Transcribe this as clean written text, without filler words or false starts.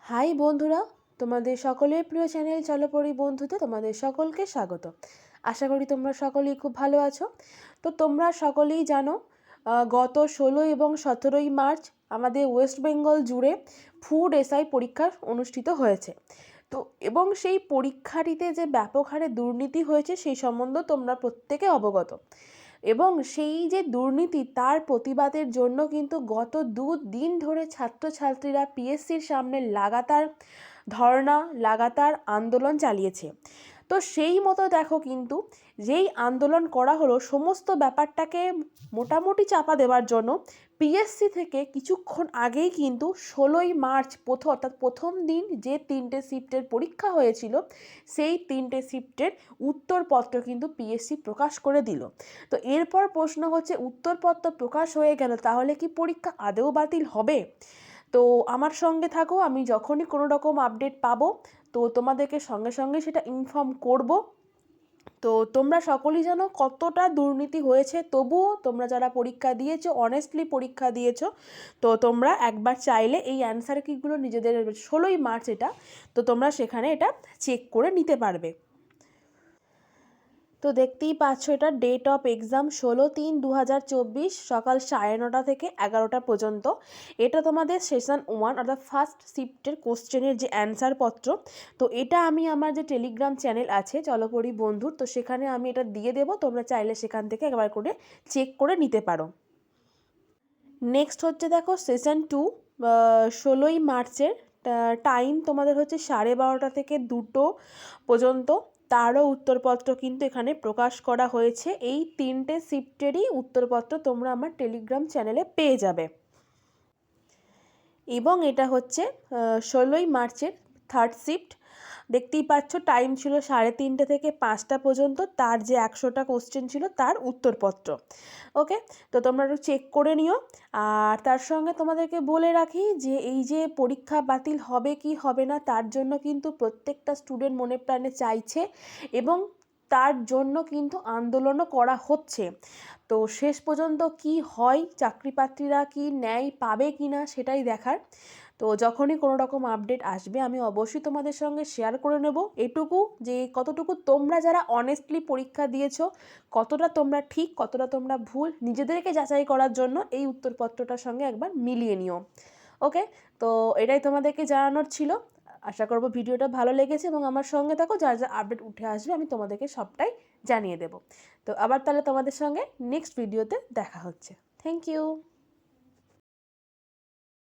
High বন্ধুরা, তোমাদের সকলের প্রিয় চ্যানেল চলো পড়ি বন্ধুতে তোমাদের সকলকে স্বাগত। আশা করি তোমরা সকলেই খুব ভালো আছো। তো তোমরা সকলেই জানো, গত 16 এবং 17ই মার্চ আমাদের ওয়েস্ট বেঙ্গল জুড়ে ফুড এসআই পরীক্ষা অনুষ্ঠিত হয়েছে। তো এবং সেই পরীক্ষাটিতে যে ব্যাপক হারে দুর্নীতি হয়েছে সেই সম্বন্ধে তোমরা প্রত্যেকে অবগত। এবং সেই যে দুর্নীতি তার প্রতিবাদের জন্য কিন্তু গত 2 দিন ধরে ছাত্রছাত্রীরা পিএসসির সামনে লাগাতার ধর্ণা, লাগাতার আন্দোলন চালিয়েছে। তো সেই মতো দেখো, কিন্তু যেই আন্দোলন করা হলো সমস্ত ব্যাপারটাকে মোটামুটি চাপা দেওয়ার জন্য পিএসসি থেকে কিছুক্ষণ আগেই কিন্তু 16ই মার্চ প্রথম দিন যে 3টে শিফটের পরীক্ষা হয়েছিল সেই 3টে শিফটের উত্তরপত্র কিন্তু পিএসসি প্রকাশ করে দিল। তো এরপর প্রশ্ন হচ্ছে, উত্তরপত্র প্রকাশ হয়ে গেল, তাহলে কি পরীক্ষা আদৌ বাতিল হবে? তো আমার সঙ্গে থাকো, আমি যখনই কোনো রকম আপডেট পাবো তো তোমাদেরকে সঙ্গে সঙ্গে সেটা ইনফর্ম করব। তো তোমরা সকলেই জানো কতটা দুর্নীতি হয়েছে, তবুও তোমরা যারা পরীক্ষা দিয়েছো, অনেস্টলি পরীক্ষা দিয়েছো, তো তোমরা একবার চাইলে এই অ্যান্সার কিগুলো নিজেদের 16ই মার্চ এটা, তো তোমরা সেখানে এটা চেক করে নিতে পারবে। তো দেখতেই পাচ্ছ, এটা ডেট অফ এক্সাম 16/3/2024 সকাল 9:30 থেকে 11টা পর্যন্ত। এটা তোমাদের সেশন 1 অর্থাৎ ফার্স্ট শিফটের কোশ্চেনের যে অ্যান্সার পত্র। তো এটা আমি আমার যে টেলিগ্রাম চ্যানেল আছে চলো পড়ি বন্ধুর, তো সেখানে আমি এটা দিয়ে দেবো, তোমরা চাইলে সেখান থেকে একবার করে চেক করে নিতে পারো। নেক্সট হচ্ছে দেখো সেশন 2 16ই মার্চের টাইম তোমাদের হচ্ছে 12:30 থেকে 2টো পর্যন্ত। তারও উত্তরপত্র কিন্তু এখানে প্রকাশ করা হয়েছে। এই 3টে শিফটেরই উত্তরপত্র তোমরা আমার টেলিগ্রাম চ্যানেলে পেয়ে যাবে। এবং এটা হচ্ছে 16ই মার্চের থার্ড শিফট। দেখতেই পাচ্ছ টাইম ছিল 3:30 থেকে 5টা পর্যন্ত। তার যে 100টা কোশ্চেন ছিল তার উত্তরপত্র। ওকে, তো তোমরা একটু চেক করে নিও। আর তার সঙ্গে তোমাদেরকে বলে রাখি যে এই যে পরীক্ষা বাতিল হবে কি হবে না তার জন্য কিন্তু প্রত্যেকটা স্টুডেন্ট মনে প্রাণে চাইছে এবং তার জন্য কিন্তু আন্দোলনও করা হচ্ছে। তো শেষ পর্যন্ত কি হয়, চাকরিপ্রার্থীরা কি ন্যায় পাবে কি না সেটাই দেখার। তো যখনই কোনো রকম আপডেট আসবে আমি অবশ্যই তোমাদের সঙ্গে শেয়ার করে নেব। এটুকু যে কতটুকু তোমরা যারা অনেস্টলি পরীক্ষা দিয়েছো, কতটা তোমরা ঠিক কতটা তোমরা ভুল, নিজেদেরকে যাচাই করার জন্য এই উত্তরপত্রটার সঙ্গে একবার মিলিয়ে নিও। ওকে, তো এটাই তোমাদেরকে জানানোর ছিল। আশা করব ভিডিওটা ভালো লেগেছে এবং আমার সঙ্গে থাকো, যা যা আপডেট উঠে আসবে আমি তোমাদেরকে সবটাই জানিয়ে দেব। তো আবার তাহলে তোমাদের সঙ্গে নেক্সট ভিডিওতে দেখা হচ্ছে। Thank you.